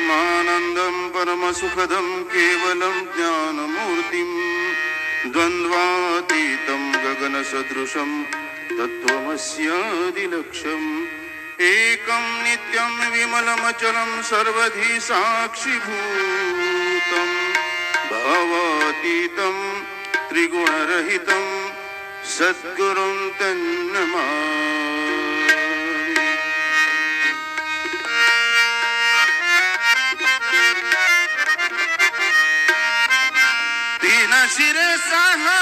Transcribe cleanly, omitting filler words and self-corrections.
ब्रह्मानन्दं परमसुखदं केवलं ज्ञानमूर्तिं द्वन्द्वातीतं गगनसदृशं तत्त्वमस्यादिलक्ष्यम् एकं नित्यं विमलमचलं सर्वधी साक्षिभूतं भावातीतं त्रिगुणरहितं सद्गुरुं तन्नमामि। तीन शिरे सहा